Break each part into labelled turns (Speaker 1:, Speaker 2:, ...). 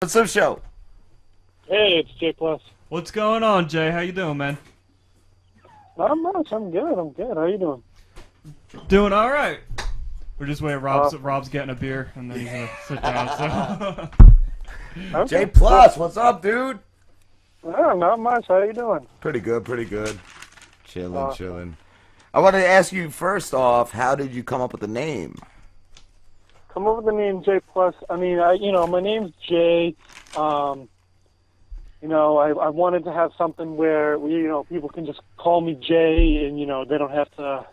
Speaker 1: What's up, show?
Speaker 2: Hey, it's J Plus.
Speaker 3: What's going on, Jay? How you doing, man?
Speaker 2: Not much. I'm good. I'm good. How you doing?
Speaker 3: Doing all right. We're just waiting. Rob's getting a beer, and then he's gonna sit down. So.
Speaker 2: Okay.
Speaker 1: J Plus, what's up, dude?
Speaker 2: Not much. How you doing?
Speaker 1: Pretty good, pretty good. Chilling, chilling. I wanted to ask you first off, how did you come up with the name?
Speaker 2: Come up with the name J Plus. I mean, my name's Jay. I wanted to have something where people can just call me Jay, and they don't have to.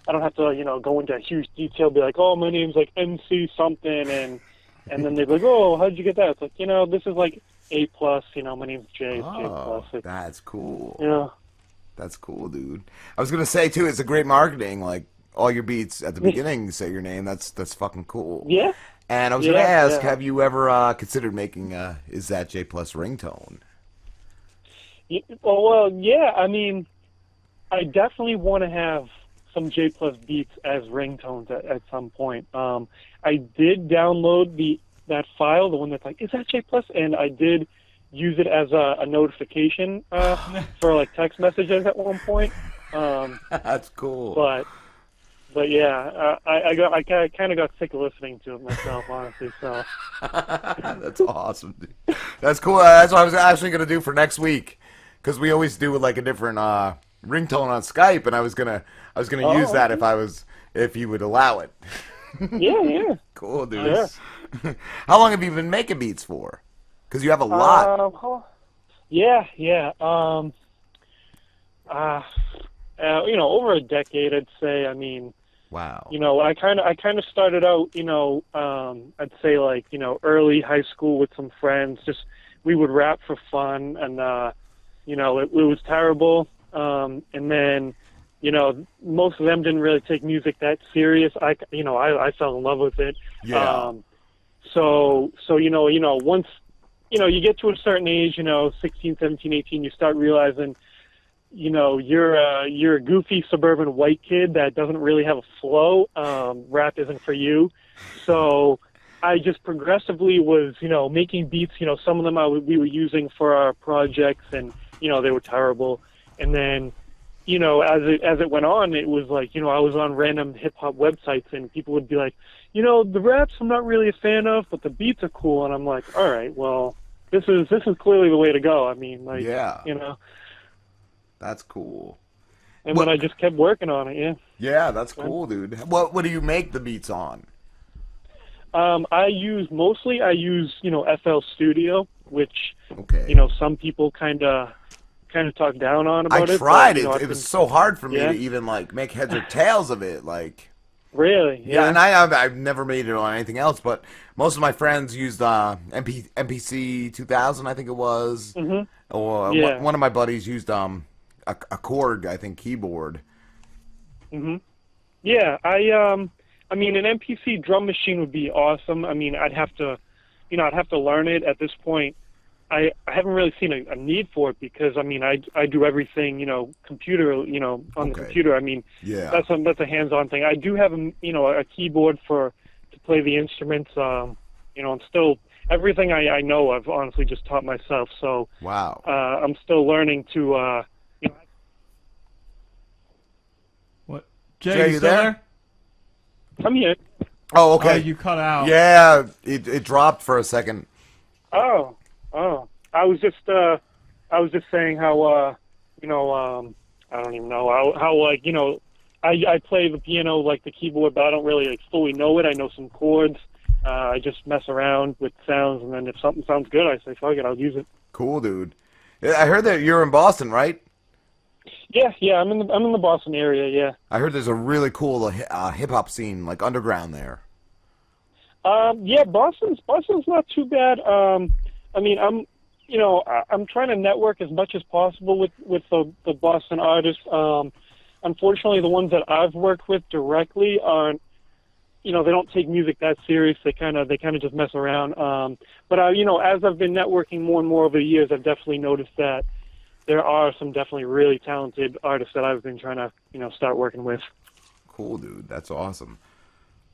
Speaker 2: I don't have to go into huge detail. Be like, oh, my name's like MC something, and then they'd be like, oh, how'd you get that? It's like, this is like A plus. My name's Jay. It's J plus.
Speaker 1: That's cool.
Speaker 2: Yeah.
Speaker 1: That's cool, dude. I was gonna say too, it's a great marketing. Like all your beats at the beginning say your name. That's fucking cool.
Speaker 2: Yeah.
Speaker 1: And I was gonna ask, have you ever considered making Is That J Plus ringtone?
Speaker 2: Well, yeah. I mean, I definitely want to have some J Plus beats as ringtones at some point. I did download that file, the one that's like, is that J Plus? And I did use it as a notification for like text messages at one point.
Speaker 1: That's cool.
Speaker 2: But yeah, I kind of got sick of listening to it myself, honestly. So
Speaker 1: that's awesome, dude. That's cool. That's what I was actually gonna do for next week, because we always do like a different ringtone on Skype, and I was gonna use that if you would allow it.
Speaker 2: Yeah.
Speaker 1: Cool, dude. Yeah. How long have you been making beats for? Because you have a lot.
Speaker 2: Yeah. Over a decade, I'd say. I mean,
Speaker 1: wow.
Speaker 2: I kind of started out, I'd say like, early high school with some friends. Just we would rap for fun, and it was terrible. And then, most of them didn't really take music that serious. I fell in love with it.
Speaker 1: Yeah.
Speaker 2: So once you get to a certain age, 16, 17, 18, you start realizing, you're a goofy suburban white kid that doesn't really have a flow. Rap isn't for you. So I just progressively was, making beats. Some of them we were using for our projects, and they were terrible. And then, as it went on, it was like, I was on random hip hop websites, and people would be like, the raps I'm not really a fan of, but the beats are cool. And I'm like, all right, well, this is clearly the way to go. I mean, like,
Speaker 1: yeah. That's cool.
Speaker 2: And then I just kept working on it, yeah.
Speaker 1: Yeah, that's cool, dude. What do you make the beats on?
Speaker 2: I use FL Studio, which some people kind of talk down on about it.
Speaker 1: I tried it. It was so hard for me to even like make heads or tails of it. Like,
Speaker 2: really?
Speaker 1: Yeah, and I've never made it on anything else, but most of my friends used MPC 2000, I think it was, or one of my buddies used a chord, I think, keyboard.
Speaker 2: Yeah, I mean, an MPC drum machine would be awesome. I mean, I'd have to learn it at this point. I haven't really seen a need for it, because I mean, I do everything, computer, on the computer. I mean, that's a hands-on thing. I do have a keyboard to play the instruments. I'm still, everything I know I've honestly just taught myself. So
Speaker 1: wow,
Speaker 2: I'm still learning to.
Speaker 3: What? Jay, you still there?
Speaker 2: I'm here.
Speaker 1: Oh, okay.
Speaker 3: Oh, you cut out.
Speaker 1: Yeah, it dropped for a second.
Speaker 2: Oh. I was just saying how I don't even know how like I play the piano like the keyboard, but I don't really like fully know it. I know some chords. I just mess around with sounds, and then if something sounds good, I say fuck it, I'll use it.
Speaker 1: Cool, dude. I heard that you're in Boston, right?
Speaker 2: Yeah. I'm in the Boston area. Yeah.
Speaker 1: I heard there's a really cool hip hop scene, like underground there.
Speaker 2: Yeah, Boston's not too bad. I mean, I'm trying to network as much as possible with the Boston artists. Unfortunately, the ones that I've worked with directly aren't, they don't take music that serious. They kind of just mess around. But as I've been networking more and more over the years, I've definitely noticed that there are some definitely really talented artists that I've been trying to, start working with.
Speaker 1: Cool, dude. That's awesome.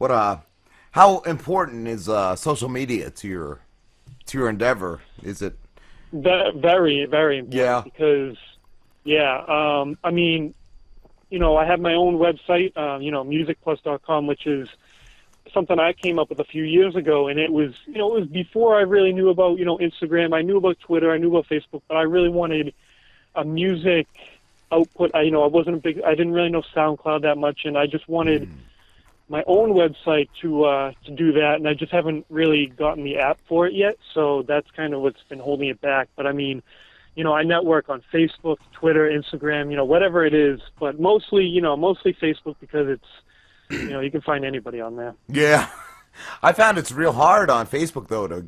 Speaker 1: How important is social media to to your endeavor? Is it
Speaker 2: Very, very important.
Speaker 1: Yeah.
Speaker 2: Because, I mean, I have my own website, MUSICPLUSS.com, which is something I came up with a few years ago, and it was, it was before I really knew about, Instagram. I knew about Twitter, I knew about Facebook, but I really wanted a music output. I didn't really know SoundCloud that much, and I just wanted my own website to do that, and I just haven't really gotten the app for it yet, so that's kind of what's been holding it back. But I mean, I network on Facebook, Twitter, Instagram, whatever it is, but mostly Facebook, because it's, you can find anybody on there.
Speaker 1: Yeah, I found it's real hard on Facebook though to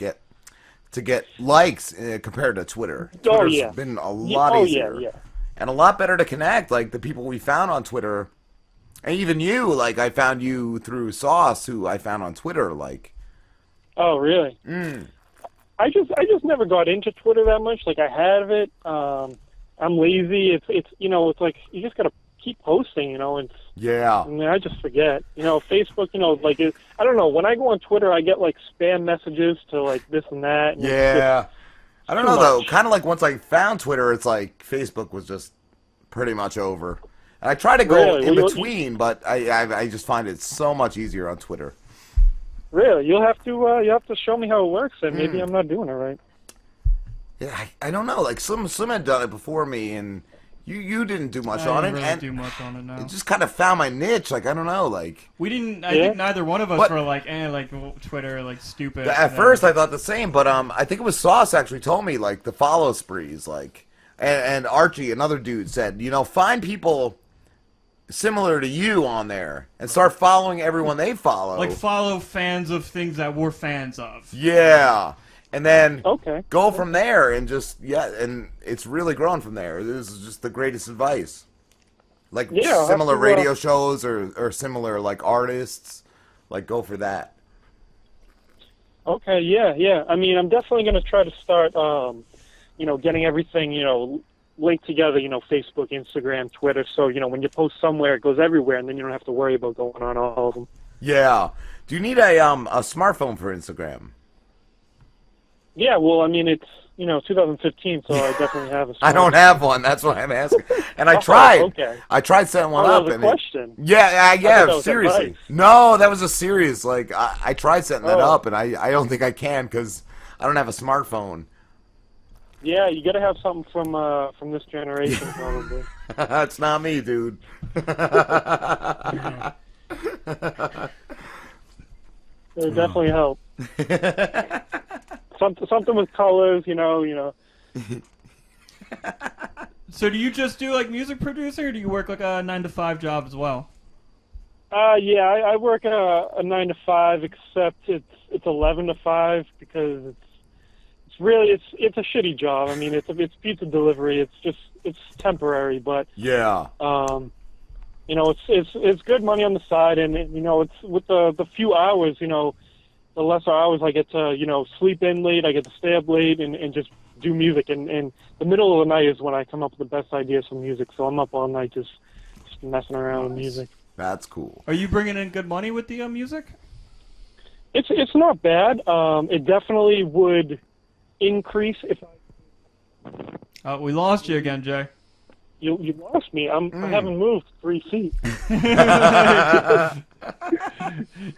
Speaker 1: get likes compared to Twitter. Twitter's been a lot easier, and a lot better to connect. Like the people we found on Twitter, and even you. Like I found you through Sauce, who I found on Twitter. Like,
Speaker 2: oh really? I just never got into Twitter that much. Like I have it. I'm lazy. It's like you just gotta keep posting, It's,
Speaker 1: yeah.
Speaker 2: I mean, I just forget. Facebook, I don't know. When I go on Twitter, I get like spam messages to like this and that. And
Speaker 1: yeah. I don't know though. Kind of like once I found Twitter, it's like Facebook was just pretty much over. And I try to go in between, but I just find it so much easier on Twitter.
Speaker 2: Really, you'll have to show me how it works, and maybe I'm not doing it right.
Speaker 1: Yeah, I don't know. Like Slim had done it before me, and you didn't do much on it.
Speaker 3: Really
Speaker 1: and
Speaker 3: do much on it now.
Speaker 1: it just kind of found my niche. Like I don't know. Like
Speaker 3: we didn't. I think neither one of us were like Twitter, like stupid.
Speaker 1: At first, I thought the same, but I think it was Sauce actually told me like the follow sprees, like, and Archie, another dude, said, find people similar to you on there and start following everyone they follow.
Speaker 3: Like follow fans of things that we're fans of.
Speaker 1: Yeah. And then
Speaker 2: go
Speaker 1: from there and and it's really grown from there. This is just the greatest advice. Like similar radio shows or similar like artists, like go for that.
Speaker 2: Okay, yeah. I mean, I'm definitely going to try to start, getting everything, linked together, Facebook, Instagram, Twitter. So, when you post somewhere, it goes everywhere, and then you don't have to worry about going on all of them.
Speaker 1: Yeah. Do you need a smartphone for Instagram?
Speaker 2: Yeah, well, I mean, it's, 2015, so I definitely have a smartphone.
Speaker 1: I don't have one. That's why I'm asking. And I tried.
Speaker 2: Okay.
Speaker 1: I tried setting one up.
Speaker 2: That was a question.
Speaker 1: Yeah, seriously. No, that was a serious, like, I tried setting that up, and I don't think I can because I don't have a smartphone.
Speaker 2: Yeah, you got to have something from this generation, probably.
Speaker 1: That's not me, dude.
Speaker 2: It would definitely help. Something with colors,
Speaker 3: So do you just do like music producing, or do you work like a 9-to-5 job as well?
Speaker 2: Yeah, I work a 9 to 5, except it's 11 to 5 because it's really it's a shitty job. I mean, it's pizza delivery. It's temporary, but
Speaker 1: yeah.
Speaker 2: It's good money on the side, and it's with the few hours, the lesser hours I get to, sleep in late, I get to stay up late and just do music. And the middle of the night is when I come up with the best ideas for music. So I'm up all night just messing around with music.
Speaker 1: That's cool.
Speaker 3: Are you bringing in good money with the music?
Speaker 2: It's not bad. It definitely would increase if I...
Speaker 3: We lost you again, Jay.
Speaker 2: You lost me. I haven't moved 3 feet.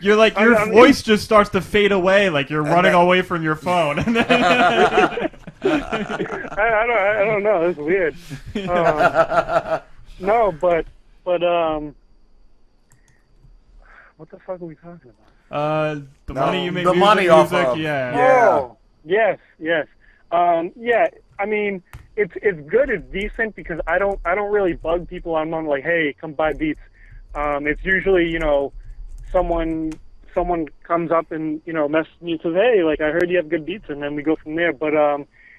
Speaker 3: You're like your voice just starts to fade away, like you're running away from your phone.
Speaker 2: I don't know. It's weird. No, but what the fuck are we talking about?
Speaker 3: The money you make.
Speaker 1: The money off of.
Speaker 2: Yeah. Oh, yes. Yeah. I mean, it's good. It's decent because I don't really bug people. I'm not like, hey, come buy beats. It's usually someone comes up and messages me and says, hey, like I heard you have good beats, and then we go from there. But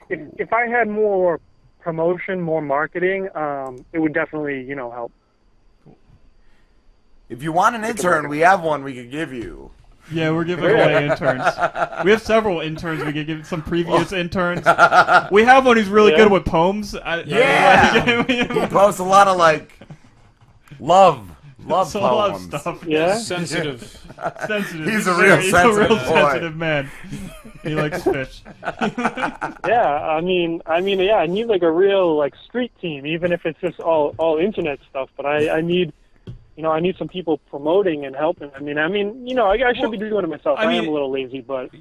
Speaker 2: if I had more promotion, more marketing, it would definitely help.
Speaker 1: If you want an intern, we have one we could give you.
Speaker 3: Yeah, we're giving away interns. We have several interns. We could give some previous interns. We have one who's really good with poems.
Speaker 1: He posts a lot of like love Love
Speaker 3: So
Speaker 1: poems.
Speaker 3: love stuff.
Speaker 2: Yeah.
Speaker 4: Sensitive.
Speaker 3: Sensitive.
Speaker 1: He's a real
Speaker 3: he's
Speaker 1: sensitive
Speaker 3: a real
Speaker 1: boy.
Speaker 3: sensitive man. He likes fish.
Speaker 2: Yeah, I mean, yeah, I need like a real like street team, even if it's just all internet stuff. But I need, I need some people promoting and helping. I mean, I should be doing it myself. I am a little lazy, but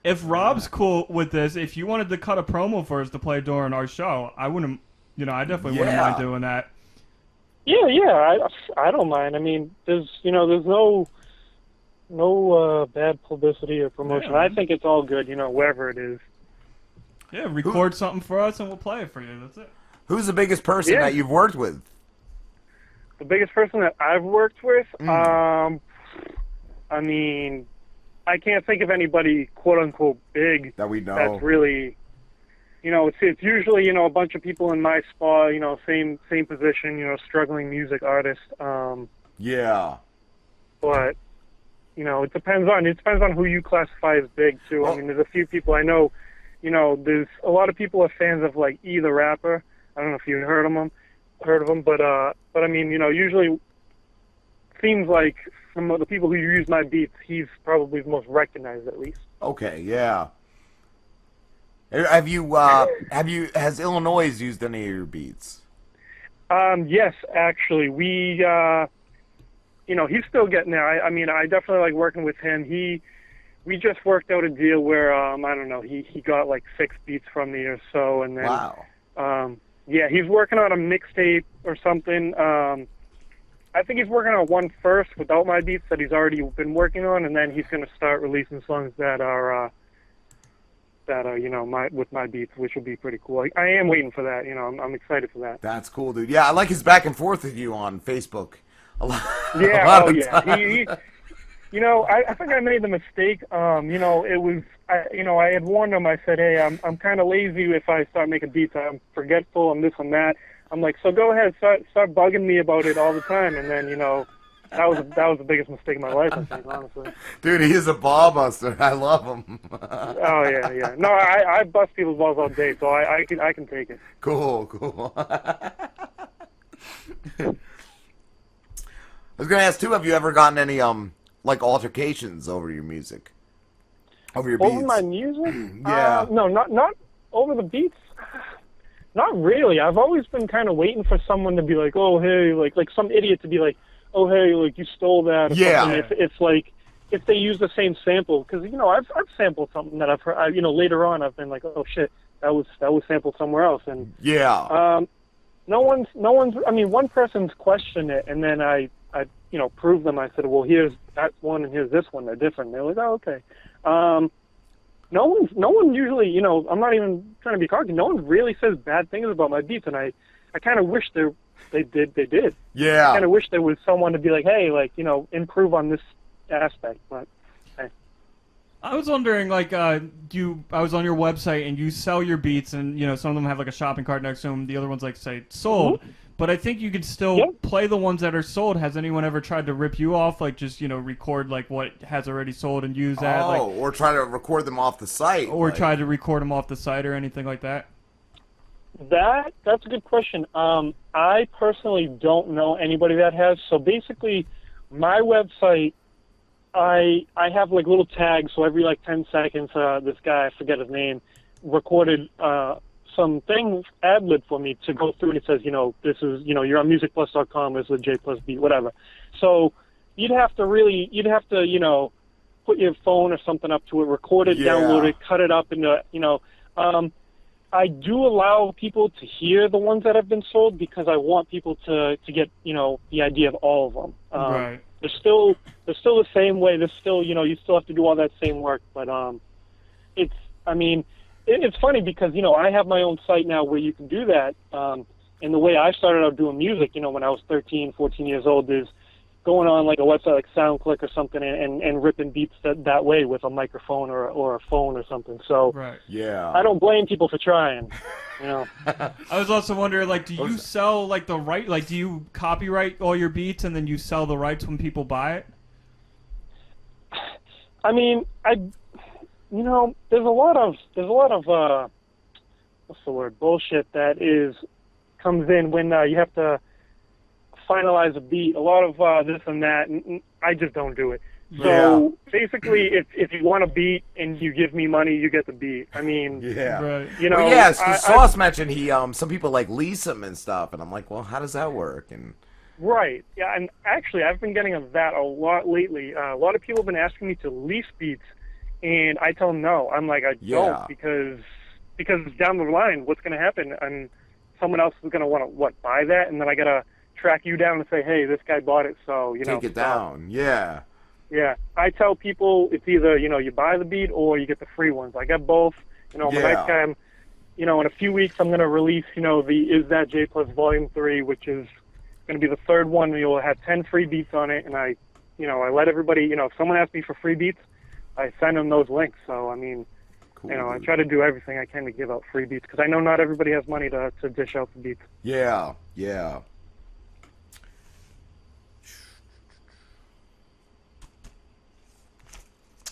Speaker 3: if Rob's cool with this, if you wanted to cut a promo for us to play during our show, I wouldn't. I definitely wouldn't mind doing that.
Speaker 2: Yeah, I don't mind. I mean, there's no bad publicity or promotion.
Speaker 3: Yeah.
Speaker 2: I think it's all good, wherever it is.
Speaker 3: Yeah, record something for us and we'll play it for you. That's it.
Speaker 1: Who's the biggest person that you've worked with?
Speaker 2: The biggest person that I've worked with, I mean, I can't think of anybody quote unquote big
Speaker 1: That we know.
Speaker 2: that's really, it's usually a bunch of people in my spot, same position, struggling music artist.
Speaker 1: Yeah.
Speaker 2: But it depends on who you classify as big too. I mean, there's a few people I know. There's a lot of people are fans of like E the rapper. I don't know if you've heard of him, but I mean, usually seems like from the people who use my beats, he's probably the most recognized at least.
Speaker 1: Okay, yeah. Has Illinois used any of your beats?
Speaker 2: Yes, actually, we he's still getting there. I mean, I definitely like working with him. We just worked out a deal where I don't know, he got like 6 beats from me or so, and then
Speaker 1: Wow.
Speaker 2: yeah, he's working on a mixtape or something. I think he's working on one first without my beats that he's already been working on, and then he's going to start releasing songs that are with my beats, which will be pretty cool. I am waiting for that. I'm excited for that.
Speaker 1: That's cool, dude. Yeah, I like his back and forth with you on Facebook.
Speaker 2: Yeah,
Speaker 1: a lot of
Speaker 2: yeah.
Speaker 1: times.
Speaker 2: I think I made the mistake. It was, I had warned him. I said, hey, I'm kind of lazy if I start making beats. I'm forgetful. I'm this and that. I'm like, so go ahead, start bugging me about it all the time. And then, that was the biggest mistake of my life, I think, honestly.
Speaker 1: Dude, he is a ball buster. I love him.
Speaker 2: Oh yeah. No, I bust people's balls all day, so I can take it.
Speaker 1: Cool. I was gonna ask too, have you ever gotten any like altercations over your music? Over your beats?
Speaker 2: Over my music?
Speaker 1: Yeah.
Speaker 2: No, not over the beats. Not really. I've always been kind of waiting for someone to be like, oh hey, like some idiot to be like, oh hey, like you stole that. Or something. If it's like if they use the same sample, because I've sampled something that I've heard. Later on I've been like, oh shit, that was sampled somewhere else, and no one's. I mean, one person's questioned it, and then I proved them. I said, well, here's that one, and here's this one. They're different. They're like, oh okay. No one usually, I'm not even trying to be cocky. No one really says bad things about my beats, and I kind of wish they did.
Speaker 1: Yeah.
Speaker 2: I kind of wish there was someone to be like, hey, like, improve on this aspect, but hey.
Speaker 3: I was wondering, like, I was on your website and you sell your beats, and some of them have like a shopping cart next to them. The other ones like say sold, but I think you could still play the ones that are sold. Has anyone ever tried to rip you off, like just record like what has already sold and use that?
Speaker 1: Or try to record them off the site,
Speaker 3: or try to record them off the site or anything like that?
Speaker 2: That's a good question. I personally don't know anybody that has. So basically, my website, I have like little tags. So every like 10 seconds, this guy, I forget his name, recorded some things ad-lib for me to go through, and it says, this is, you're on musicplus.com, this is a J plus beat, whatever. So you'd have to, put your phone or something up to it, record it, download it, cut it up into, I do allow people to hear the ones that have been sold because I want people to get, the idea of all of them.
Speaker 3: Right.
Speaker 2: They're still the same way. There's still, you still have to do all that same work, but it's funny because, I have my own site now where you can do that. And the way I started out doing music, when I was 13, 14 years old, is going on like a website like SoundCloud or something and ripping beats that way with a microphone or a phone or something. So I don't blame people for trying.
Speaker 3: I was also wondering, like, do you sell like the right? Like, do you copyright all your beats and then you sell the rights when people buy it?
Speaker 2: I mean, there's a lot of what's the word, bullshit that comes in when you have to finalize a beat, a lot of this and that, and I just don't do it. So basically, if you want a beat and you give me money, you get the beat. I mean,
Speaker 3: Right.
Speaker 2: you know,
Speaker 1: well, yes, because Sauce mentioned some people like lease them and stuff, and I'm like, well, how does that work? And
Speaker 2: right, yeah, and actually, I've been getting that a lot lately. A lot of people have been asking me to lease beats, and I tell them no. I'm like, I don't, because down the line, what's going to happen? And someone else is going to want to buy that, and then I got to track you down and say, hey, this guy bought it, so
Speaker 1: take it down. Yeah.
Speaker 2: Yeah, I tell people it's either, you buy the beat or you get the free ones. I got both. I'm a nice guy. In a few weeks I'm going to release, the Is That J Plus Volume 3, which is going to be the third one. You'll have 10 free beats on it, and I let everybody, if someone asks me for free beats, I send them those links. So, I mean,
Speaker 1: cool,
Speaker 2: I try to do everything I can to give out free beats, because I know not everybody has money to dish out the beats.
Speaker 1: Yeah.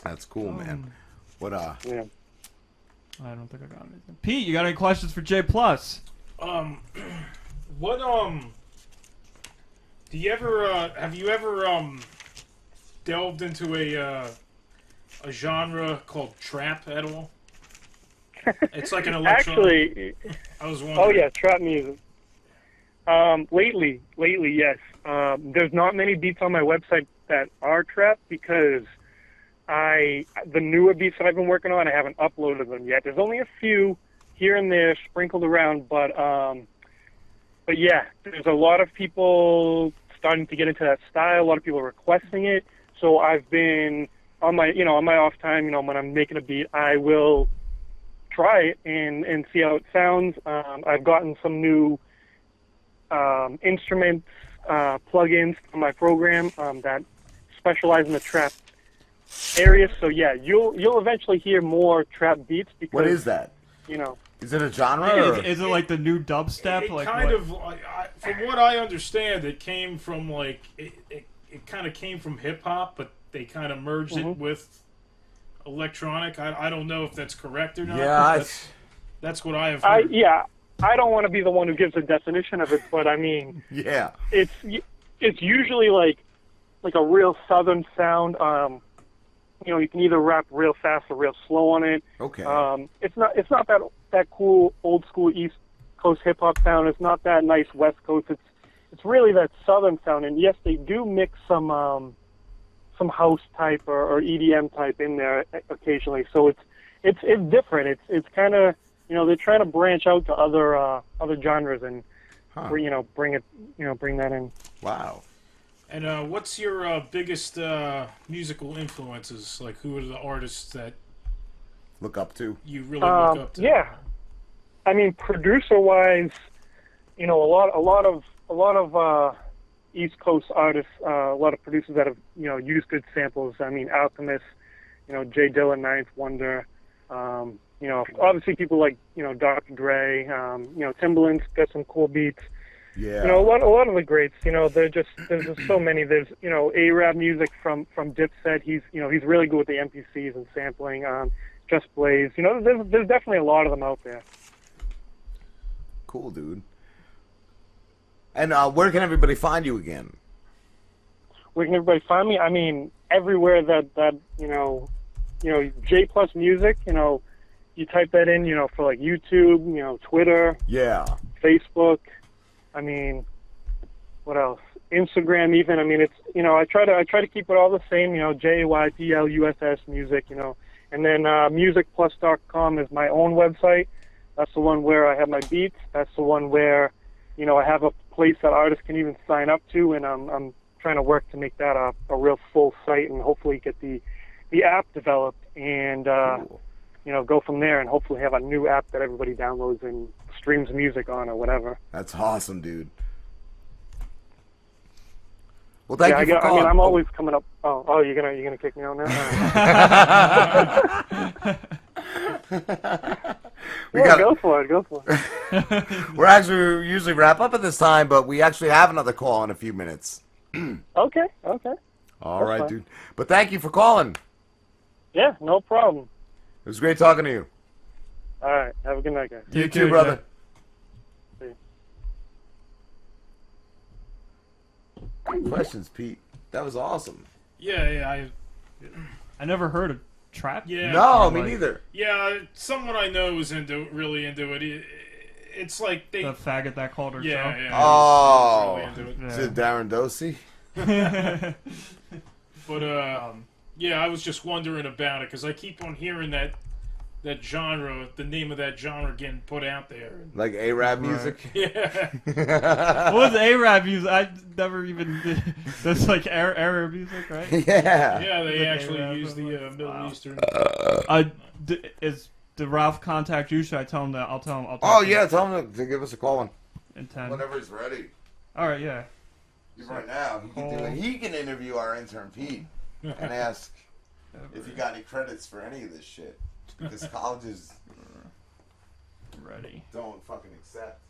Speaker 1: That's cool, man. What
Speaker 2: Yeah.
Speaker 3: I don't think I got anything. Pete, you got any questions for J Plus?
Speaker 4: What do you ever have you ever delved into a genre called trap at all? It's like an electronic.
Speaker 2: Actually,
Speaker 4: I was wondering.
Speaker 2: oh yeah, trap music. Lately, yes. There's not many beats on my website that are trap, because the newer beats that I've been working on, I haven't uploaded them yet. There's only a few here and there sprinkled around, but yeah, there's a lot of people starting to get into that style. A lot of people are requesting it. So I've been on my off time, when I'm making a beat, I will try it and see how it sounds. I've gotten some new instruments, plugins for my program that specialize in the trap area. So yeah, you'll eventually hear more trap beats, because
Speaker 1: What is that? Is it a genre?
Speaker 3: Is it like the new dubstep?
Speaker 4: It
Speaker 3: like
Speaker 4: kind
Speaker 3: what?
Speaker 4: of, from what I understand, it came from it kind of came from hip hop, but they kind of merged it with electronic. I don't know if that's correct or not.
Speaker 1: Yeah,
Speaker 4: that's what I have heard.
Speaker 2: I don't want to be the one who gives a definition of it, but I mean,
Speaker 1: yeah,
Speaker 2: it's usually like a real southern sound. You can either rap real fast or real slow on it.
Speaker 1: Okay.
Speaker 2: It's not that cool old school East Coast hip hop sound. It's not that nice West Coast. It's really that southern sound. And yes, they do mix some house type or EDM type in there occasionally. So it's different. It's kind of, they're trying to branch out to other genres and bring that in.
Speaker 1: Wow.
Speaker 4: And what's your biggest musical influences? Like, who are the artists that
Speaker 1: look up to?
Speaker 4: You really look up to?
Speaker 2: Yeah, I mean, producer-wise, a lot of East Coast artists, a lot of producers that have used good samples. I mean, Alchemist, Jay Dilla, Ninth Wonder. Obviously people like Dr. Dre. Timbaland's got some cool beats.
Speaker 1: Yeah.
Speaker 2: A lot of the greats, there's just so many. There's, A-Rap music from Dipset. He's really good with the MPCs and sampling. Just Blaze. There's definitely a lot of them out there.
Speaker 1: Cool, dude. And where can everybody find you again?
Speaker 2: Where can everybody find me? I mean, everywhere that J Plus Music. You type that in, for like YouTube, Twitter, Facebook. I mean, what else? Instagram, even. I mean, it's I try to keep it all the same. JYPLUSS music. And then MUSICPLUSS.com is my own website. That's the one where I have my beats. That's the one where I have a place that artists can even sign up to, and I'm trying to work to make that a real full site, and hopefully get the app developed and
Speaker 1: cool.
Speaker 2: Go from there, and hopefully have a new app that everybody downloads and streams music on or whatever.
Speaker 1: That's awesome, dude. Well, thank you for calling.
Speaker 2: I mean, I'm always coming up. Oh, you're gonna kick me out now? Go for it.
Speaker 1: We're actually usually wrap up at this time, but we actually have another call in a few minutes.
Speaker 2: Okay.
Speaker 1: All right, dude. But thank you for calling.
Speaker 2: Yeah, no problem.
Speaker 1: It was great talking to you.
Speaker 2: All right. Have a good night, guys.
Speaker 1: You, too, brother. Great questions, Pete. That was awesome.
Speaker 4: Yeah,
Speaker 3: I never heard of trap.
Speaker 4: yeah.
Speaker 1: No, me neither.
Speaker 4: Yeah, someone I know is really into it. It's like they.
Speaker 3: The faggot that called her
Speaker 4: Yeah,
Speaker 3: show.
Speaker 4: yeah.
Speaker 1: Oh,
Speaker 4: he's really into it.
Speaker 1: is it Darren Dosey?
Speaker 4: But yeah, I was just wondering about it because I keep on hearing that genre, the name of that genre getting put out there.
Speaker 1: Like Arab music?
Speaker 4: Yeah.
Speaker 3: What was Arab music? I never even did. That's like Arab music, right?
Speaker 1: Yeah.
Speaker 4: Yeah, they
Speaker 3: Like
Speaker 4: actually
Speaker 3: Arab,
Speaker 4: use the Middle
Speaker 3: wow.
Speaker 4: Eastern.
Speaker 3: Did Ralph contact you? Should I tell him that? I'll tell him. I'll
Speaker 1: Oh,
Speaker 3: talk to
Speaker 1: yeah,
Speaker 3: him
Speaker 1: tell him to give us a call
Speaker 3: in 10.
Speaker 1: whenever he's ready.
Speaker 3: All right, yeah.
Speaker 1: Right now, he can interview our intern Pete and ask if you got any credits for any of this shit. Because colleges
Speaker 3: Ready.
Speaker 1: don't fucking accept.